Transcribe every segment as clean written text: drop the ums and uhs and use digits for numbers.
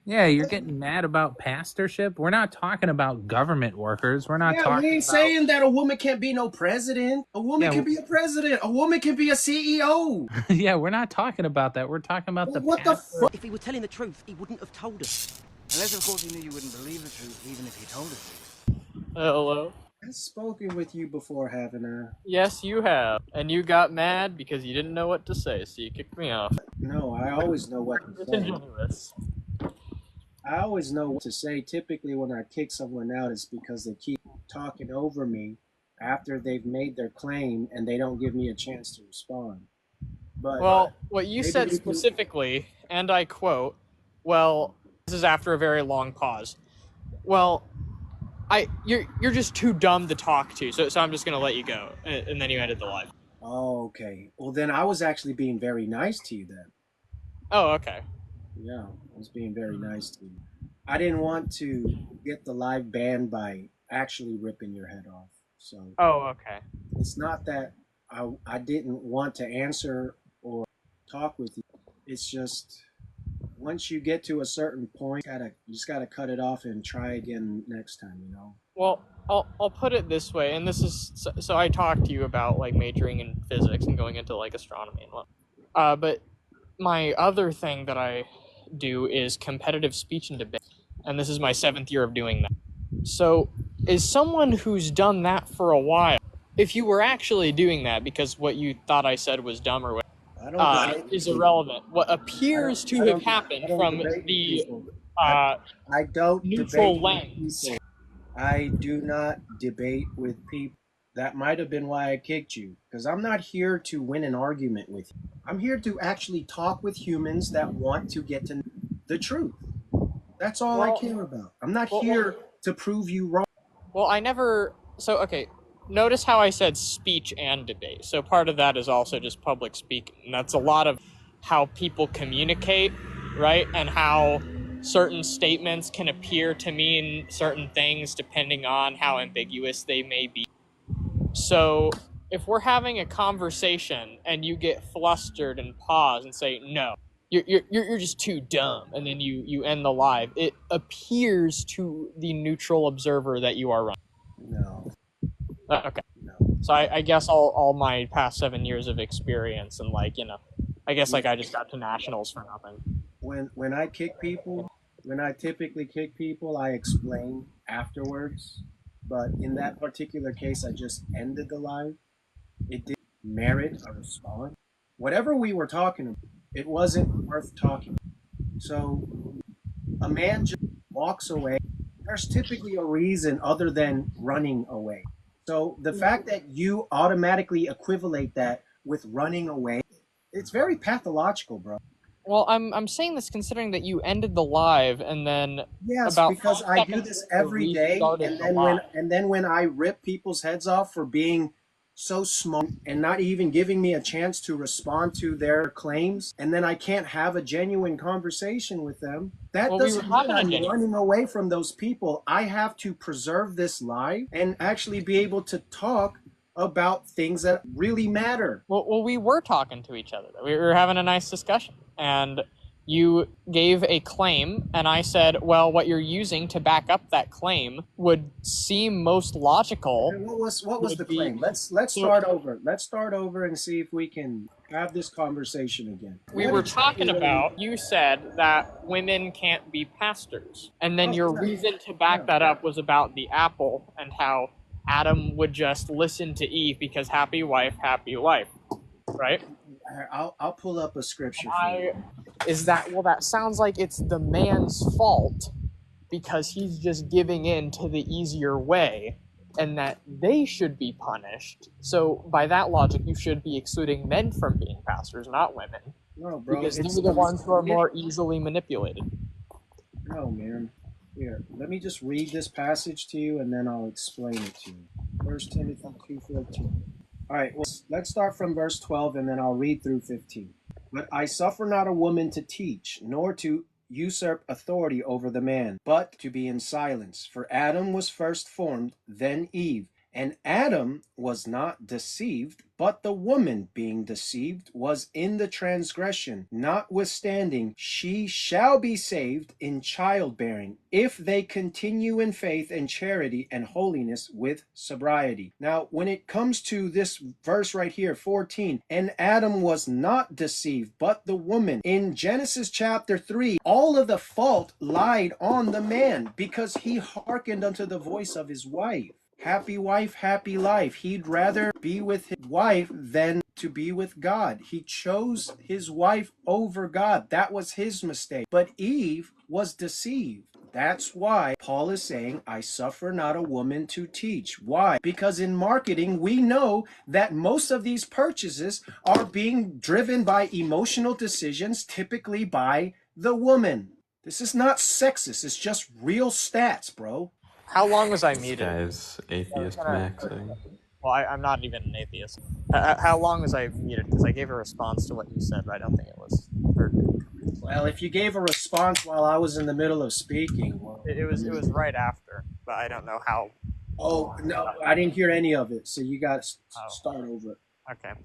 Yeah, you're getting mad about pastorship. We're not talking about government workers. We're not Yeah, we talking ain't about. saying that a woman can't be no president. A woman Yeah, can be a president. A woman can be a CEO. yeah, we're not talking about that. We're talking about the Well, what the pastor. fuck? If he were telling the truth, he wouldn't have told us. Unless, of course, he knew you wouldn't believe the truth, even if he told us. Hello. I've spoken with you before, haven't I? Yes, you have. And you got mad because you didn't know what to say, so you kicked me off. No, I always know what to say. Disingenuous. I always know what to say. Typically, when I kick someone out, it's because they keep talking over me after they've made their claim and they don't give me a chance to respond. But Well, what you maybe said you can. specifically, and I quote, well, this is after a very long pause. Well, you're just too dumb to talk to, so I'm just gonna let you go, and then you ended the live. Oh, okay. Well, then I was actually being very nice to you then. Oh, okay. Yeah, I was being very nice to you. I didn't want to get the live banned by actually ripping your head off. So Oh, okay. it's not that I didn't want to answer or talk with you. It's just once you get to a certain point, you just gotta cut it off and try again next time. You know. Well, I'll put it this way, and this is so I talked to you about like majoring in physics and going into like astronomy and what. But my other thing that I do is competitive speech and debate, and this is my 7th year of doing that. So, is someone who's done that for a while, if you were actually doing that because what you thought I said was dumb or I don't debate is people. irrelevant, what appears to have I happened don't from debate with the people. I, I don't debate neutral with lens. people. I do not debate with people. That might have been why I kicked you, because I'm not here to win an argument with you. I'm here to actually talk with humans that want to get to know the truth. That's all I Well, care about. I'm not well, here to prove you wrong. well, I never. So, okay, notice how I said speech and debate. So, part of that is also just public speaking. And that's a lot of how people communicate, right? And how certain statements can appear to mean certain things depending on how ambiguous they may be. So, if we're having a conversation and you get flustered and pause and say, no, you're just too dumb, and then you end the live, it appears to the neutral observer that you are wrong. No, Okay. no. So I guess all my past 7 years of experience and like, I guess like I just got to nationals for nothing. When I kick people, when I typically kick people, I explain afterwards. But in that particular case, I just ended the live. It didn't merit a response. Whatever we were talking about, it wasn't worth talking. So a man just walks away. There's typically a reason other than running away. So the fact that you automatically equivalate that with running away, it's very pathological, bro. Well, I'm saying this considering that you ended the live and then Yes, about because 5 I do seconds this later every day, restarted the live. and then when I rip people's heads off for being so smart and not even giving me a chance to respond to their claims, and then I can't have a genuine conversation with them, that Well, we were doesn't mean having a I'm genuine. running away from those people. I have to preserve this life and actually be able to talk about things that really matter. Well, we were talking to each other. We were having a nice discussion, and you gave a claim, and I said, well, what you're using to back up that claim would seem most logical. And what was the Would be claim? Let's so start over. Let's start over and see if we can have this conversation again. we What were exactly talking were we? about, you said that women can't be pastors. And then Oh, your yeah, reason to back yeah. that up was about the apple and how Adam would just listen to Eve because happy wife, happy life. Right? I'll pull up a scripture for I you. is that well that sounds like it's the man's fault because he's just giving in to the easier way and that they should be punished. So by that logic you should be excluding men from being pastors, not women, No, bro, because it's they're the the ones who are more easily manipulated. no, man. Here, let me just read this passage to you, and then I'll explain it to you. First Timothy 2:14. All right, well, let's start from verse 12, and then I'll read through 15. But I suffer not a woman to teach, nor to usurp authority over the man, but to be in silence. For Adam was first formed, then Eve. And Adam was not deceived, but the woman being deceived was in the transgression. Notwithstanding, she shall be saved in childbearing, if they continue in faith and charity and holiness with sobriety. Now, when it comes to this verse right here, 14, and Adam was not deceived, but the woman, in Genesis chapter 3, all of the fault lied on the man because he hearkened unto the voice of his wife. Happy wife, happy life. He'd rather be with his wife than to be with God. He chose his wife over God. That was his mistake. But Eve was deceived. That's why Paul is saying, I suffer not a woman to teach. Why? Because in marketing, we know that most of these purchases are being driven by emotional decisions, typically by the woman. This is not sexist. It's just real stats, bro. How long was I This muted? guy's atheist maxing. Well, I'm not even an atheist. How long was I muted? Because I gave a response to what you said, but I don't think it was heard. Well, if you gave a response while I was in the middle of speaking, well, It was right after, but I don't know how. oh no, I didn't hear any of it. So you got to start over. Okay.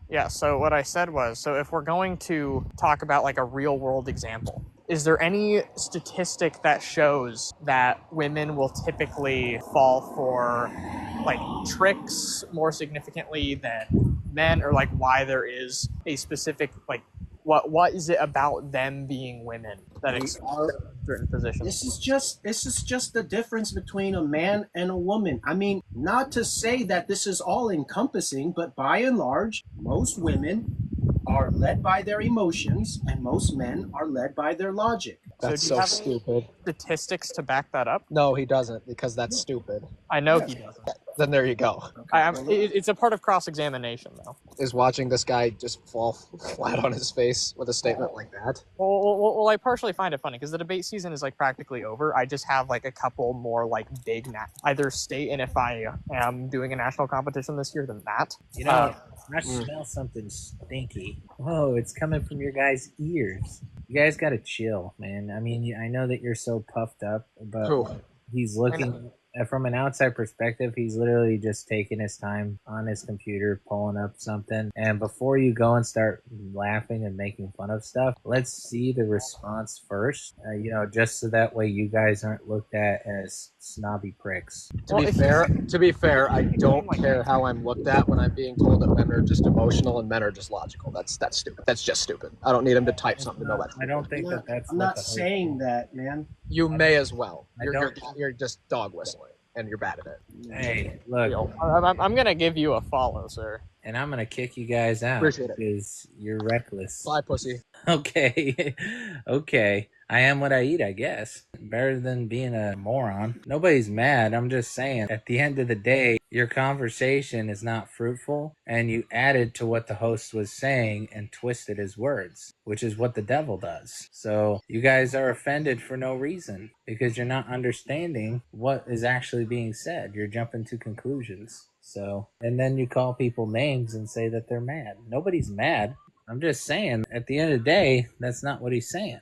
Yeah, so what I said was, so if we're going to talk about like a real world example, is there any statistic that shows that women will typically fall for like tricks more significantly than men, or like why there is a specific like what is it about them being women that excludes certain positions? This is just the difference between a man and a woman. I mean, not to say that this is all encompassing, but by and large, most women are led by their emotions and most men are led by their logic. That's do you so have any stupid. statistics to back that up? No, he doesn't, because that's stupid. I know he doesn't. Then there you go. It's a part of cross-examination, though. Is watching this guy just fall flat on his face with a statement like that. Well, I partially find it funny because the debate season is like practically over. I just have like a couple more like big either state, and if I am doing a national competition this year, then that. You know, I smell something stinky. Oh, it's coming from your guys' ears. You guys gotta chill, man. I mean, I know that you're so puffed up, but Who? he's looking from an outside perspective. He's literally just taking his time on his computer, pulling up something. And before you go and start laughing and making fun of stuff, let's see the response first. Just so that way you guys aren't looked at as snobby pricks. To be fair, I don't care how I'm looked at when I'm being told that men are just emotional and men are just logical. That's stupid. That's just stupid. I don't need him to type something to know that. I don't think that's. I'm not saying that, man. You may as well. I You're just dog whistling, and you're bad at it. Hey, look, I'm gonna give you a follow, sir. and I'm gonna kick you guys out Appreciate it. because you're reckless. Bye, pussy. Okay. Okay. I am what I eat, I guess. Better than being a moron. Nobody's mad. I'm just saying, at the end of the day, your conversation is not fruitful, and you added to what the host was saying and twisted his words, which is what the devil does. So you guys are offended for no reason because you're not understanding what is actually being said. You're jumping to conclusions. So, and then you call people names and say that they're mad. Nobody's mad. I'm just saying, at the end of the day, that's not what he's saying.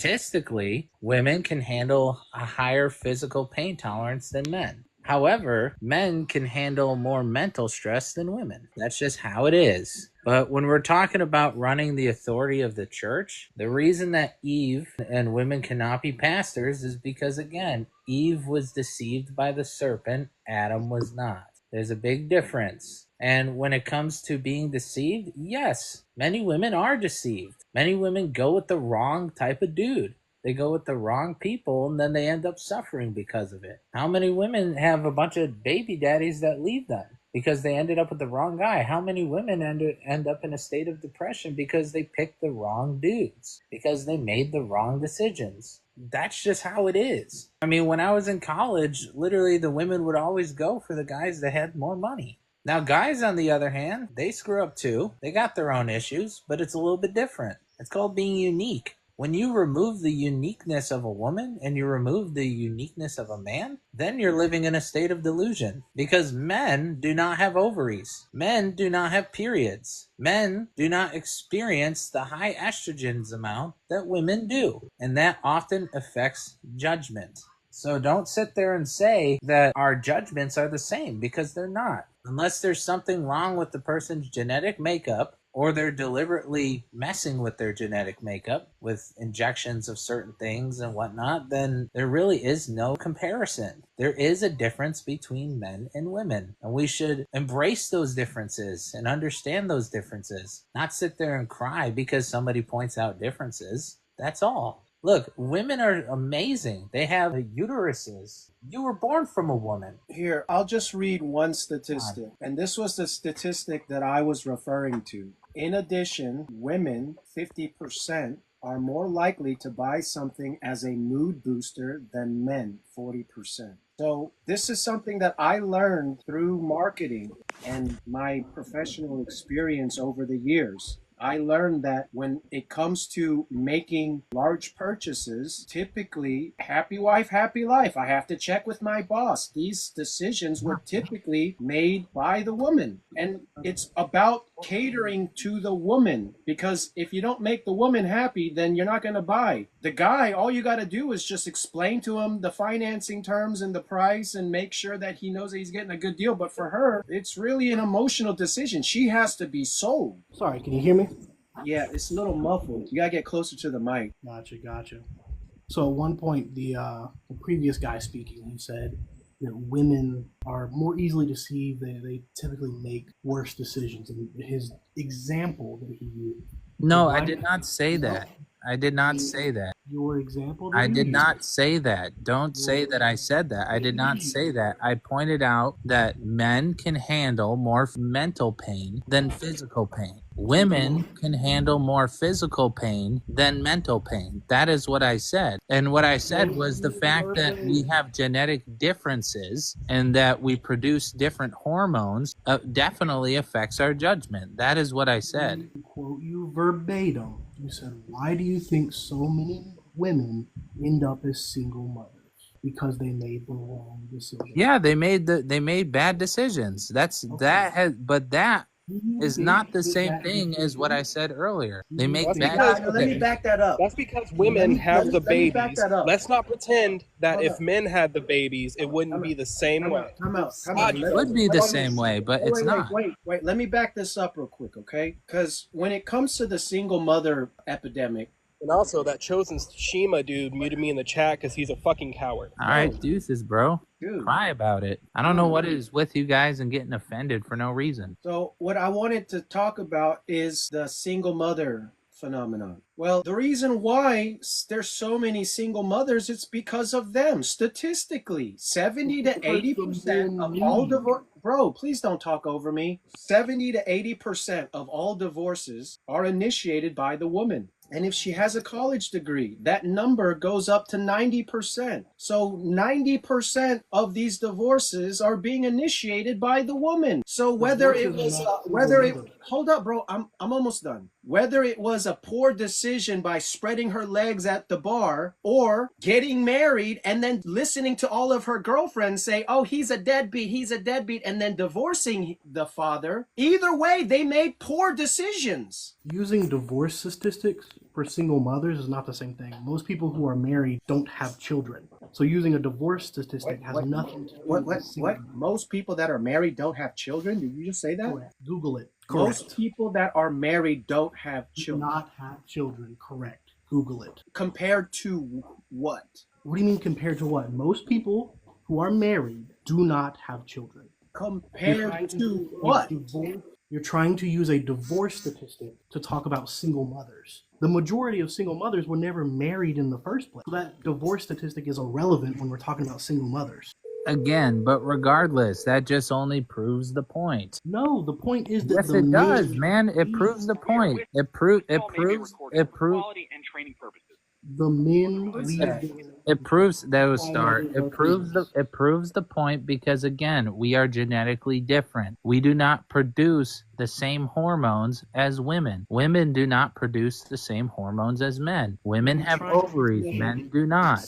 Statistically, women can handle a higher physical pain tolerance than men. However, men can handle more mental stress than women. That's just how it is. But when we're talking about running the authority of the church, the reason that Eve and women cannot be pastors is because, again, Eve was deceived by the serpent, Adam was not. There's a big difference. And when it comes to being deceived, yes, many women are deceived. Many women go with the wrong type of dude. They go with the wrong people, and then they end up suffering because of it. How many women have a bunch of baby daddies that leave them because they ended up with the wrong guy? How many women end up in a state of depression because they picked the wrong dudes, because they made the wrong decisions? That's just how it is. I mean, when I was in college, literally the women would always go for the guys that had more money. Now, guys, on the other hand, they screw up too. They got their own issues, but it's a little bit different. It's called being unique. When you remove the uniqueness of a woman and you remove the uniqueness of a man, then you're living in a state of delusion. Because men do not have ovaries. Men do not have periods. Men do not experience the high estrogens amount that women do. And that often affects judgment. So don't sit there and say that our judgments are the same, because they're not. Unless there's something wrong with the person's genetic makeup, or they're deliberately messing with their genetic makeup with injections of certain things and whatnot, then there really is no comparison. There is a difference between men and women, and we should embrace those differences and understand those differences, not sit there and cry because somebody points out differences. That's all. Look, women are amazing. They have uteruses. You were born from a woman. Here, I'll just read one statistic. And this was the statistic that I was referring to. In addition, women, 50%, are more likely to buy something as a mood booster than men, 40%. So this is something that I learned through marketing and my professional experience over the years. I learned that when it comes to making large purchases, typically, happy wife, happy life. I have to check with my boss. These decisions were typically made by the woman. And it's about catering to the woman, because if you don't make the woman happy, then you're not going to buy. The guy, all you got to do is just explain to him the financing terms and the price and make sure that he knows that he's getting a good deal. But for her, it's really an emotional decision. She has to be sold. Sorry, can you hear me? Yeah, it's a little muffled. You got to get closer to the mic. Gotcha. So at one point, the previous guy speaking, he said that women are more easily deceived. They typically make worse decisions. And his example that he used. No, I did not say that. I did not say that. Your example? I did not say that. Don't say that I said that. I did not say that. I pointed out that men can handle more mental pain than physical pain. Women can handle more physical pain than mental pain. That is what I said. And what I said was the fact that we have genetic differences and that we produce different hormones definitely affects our judgment. That is what I said. To quote you verbatim, you said, "Why do you think so many women end up as single mothers? Because they made the wrong decision." Yeah, they made bad decisions. That is not the same thing as what I said earlier. They make bad. Let me back that up. That's because women have the let me back babies. that up. Let's not pretend that Hold if up. men had the babies, it wouldn't be the same way. Come out. It would be the same way, but it's not. Wait. Let me back this up real quick, okay? Because when it comes to the single mother epidemic, And also, that chosen Shima dude muted me in the chat because he's a fucking coward. All right, deuces, bro. dude. Cry about it. I don't know what is with you guys and getting offended for no reason. So what I wanted to talk about is the single mother phenomenon. Well, the reason why there's so many single mothers, it's because of them. Statistically, 70 to 80% of all divorce. Bro, please don't talk over me. 70 to 80% of all divorces are initiated by the woman. And if she has a college degree, that number goes up to 90%. So 90% of these divorces are being initiated by the woman. So whether it was, hold up, bro, I'm almost done. Whether it was a poor decision by spreading her legs at the bar or getting married and then listening to all of her girlfriends say, oh, he's a deadbeat, and then divorcing the father, either way, they made poor decisions. Using divorce statistics for single mothers is not the same thing. Most people who are married don't have children. So using a divorce statistic has nothing to do with What? Most people that are married don't have children? Did you just say that? Correct. Google it. Most people that are married don't have children. Do not have children. Correct. Google it. Compared to what? What do you mean compared to what? Most people who are married do not have children. Compared to what? You're trying to use a divorce statistic to talk about single mothers. The majority of single mothers were never married in the first place. So that divorce statistic is irrelevant when we're talking about single mothers. Again, but regardless, that just only proves the point. No, the point is that yes, it does, man. It proves the point. It proves. Quality and training purposes. The men leave. It proves that was start. It proves the point because again, we are genetically different. We do not produce the same hormones as women. Women do not produce the same hormones as men. Women have ovaries, men do not.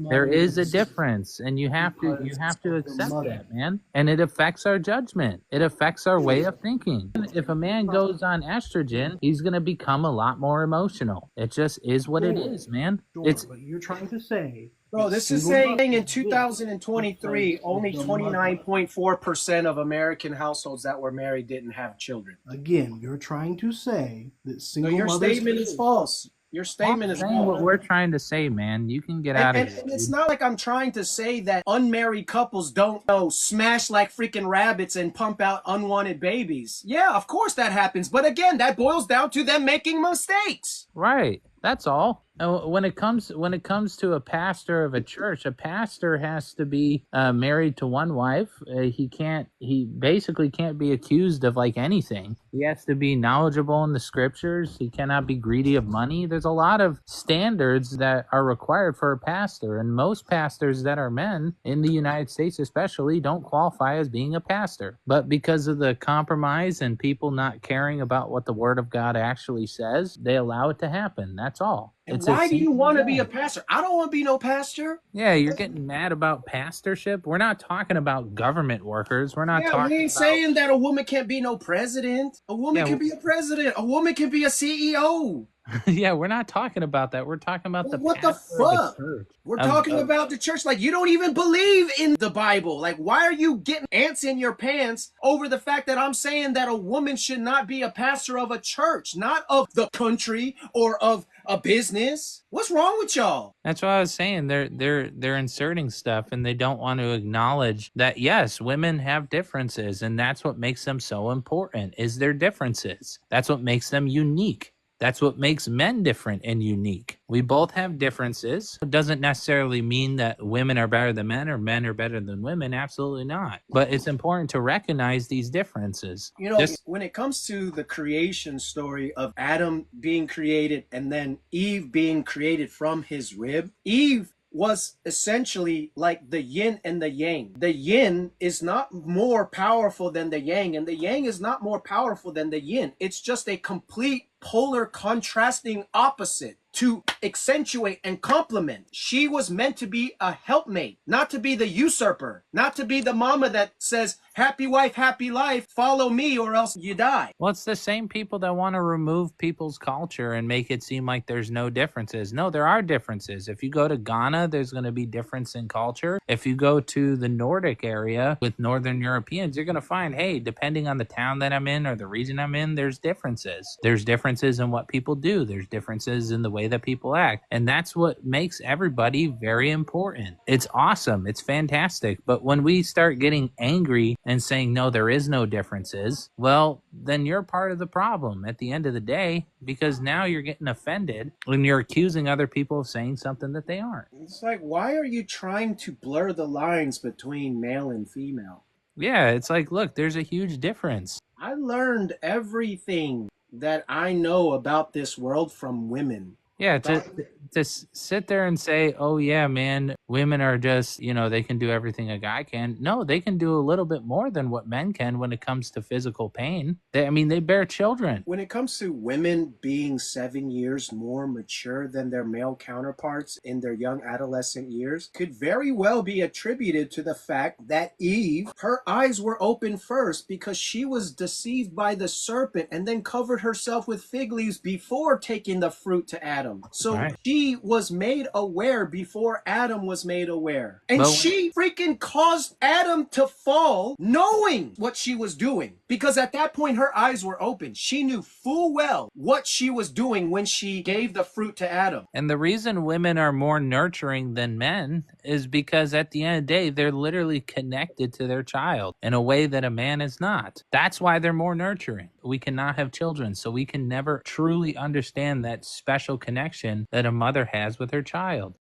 There is a difference, and you have to accept that, man. And it affects our judgment. It affects our way of thinking. If a man goes on estrogen, he's going to become a lot more emotional. It just is what it is, man. But you're trying to say say, Bro, that this is single saying in mothers exist 2023, because only the mother. 29.4% of American households that were married didn't have children. Again, you're trying to say that So single your mothers statement is exist. false. Your statement is Saying what false. we're trying to say, man. You can get out of here. And it's Dude. not like I'm trying to say that unmarried couples don't smash like freaking rabbits and pump out unwanted babies. Yeah, of course that happens. But again, that boils down to them making mistakes. Right. That's all. When it comes to a pastor of a church, a pastor has to be married to one wife. He basically can't be accused of like anything. He has to be knowledgeable in the scriptures. He cannot be greedy of money. There's a lot of standards that are required for a pastor, and most pastors that are men in the United States especially don't qualify as being a pastor. But because of the compromise and people not caring about what the word of God actually says, they allow it to happen. That's all. And It's why do you want to be a that. pastor? I don't want to be no pastor. Yeah, you're getting mad about pastorship. We're not talking about government workers. We're not Yeah, we talking ain't about. saying that a woman can't be no president. A woman Yeah, can be a president. A woman can be a CEO. yeah, we're not talking about that. We're talking about the What the pastor of a fuck? church. We're talking about the church. Like, you don't even believe in the Bible. Like, why are you getting ants in your pants over the fact that I'm saying that a woman should not be a pastor of a church, not of the country or of a business? What's wrong with y'all? That's what I was saying. They're inserting stuff, and they don't want to acknowledge that yes, women have differences, and that's what makes them so important. Is their differences? That's what makes them unique. That's what makes men different and unique. We both have differences. It doesn't necessarily mean that women are better than men or men are better than women. Absolutely not. But it's important to recognize these differences. You know, when it comes to the creation story of Adam being created and then Eve being created from his rib, Eve was essentially like the yin and the yang. The yin is not more powerful than the yang, and the yang is not more powerful than the yin. It's just a complete polar contrasting opposite to accentuate and complement. She was meant to be a helpmate, not to be the usurper, not to be the mama that says, happy wife, happy life, follow me or else you die. Well, it's the same people that want to remove people's culture and make it seem like there's no differences. No, there are differences. If you go to Ghana, there's going to be difference in culture. If you go to the Nordic area with Northern Europeans, you're going to find, hey, depending on the town that I'm in or the region I'm in, there's differences. There's differences in what people do. There's differences in the way that people act. And that's what makes everybody very important. It's awesome. It's fantastic. But when we start getting angry and saying, no, there is no differences, well, then you're part of the problem at the end of the day, because now you're getting offended when you're accusing other people of saying something that they aren't. It's like, why are you trying to blur the lines between male and female? Yeah, it's like, look, there's a huge difference. I learned everything that I know about this world from women. Yeah, to sit there and say, oh, yeah, man, women are just, they can do everything a guy can. No, they can do a little bit more than what men can when it comes to physical pain. They bear children. When it comes to women being 7 years more mature than their male counterparts in their young adolescent years, could very well be attributed to the fact that Eve, her eyes were open first because she was deceived by the serpent and then covered herself with fig leaves before taking the fruit to Adam. So Right. She was made aware before Adam was made aware. And But she freaking caused Adam to fall knowing what she was doing. Because at that point, her eyes were open. She knew full well what she was doing when she gave the fruit to Adam. And the reason women are more nurturing than men is because at the end of the day, they're literally connected to their child in a way that a man is not. That's why they're more nurturing. We cannot have children, so we can never truly understand that special connection that a mother has with her child.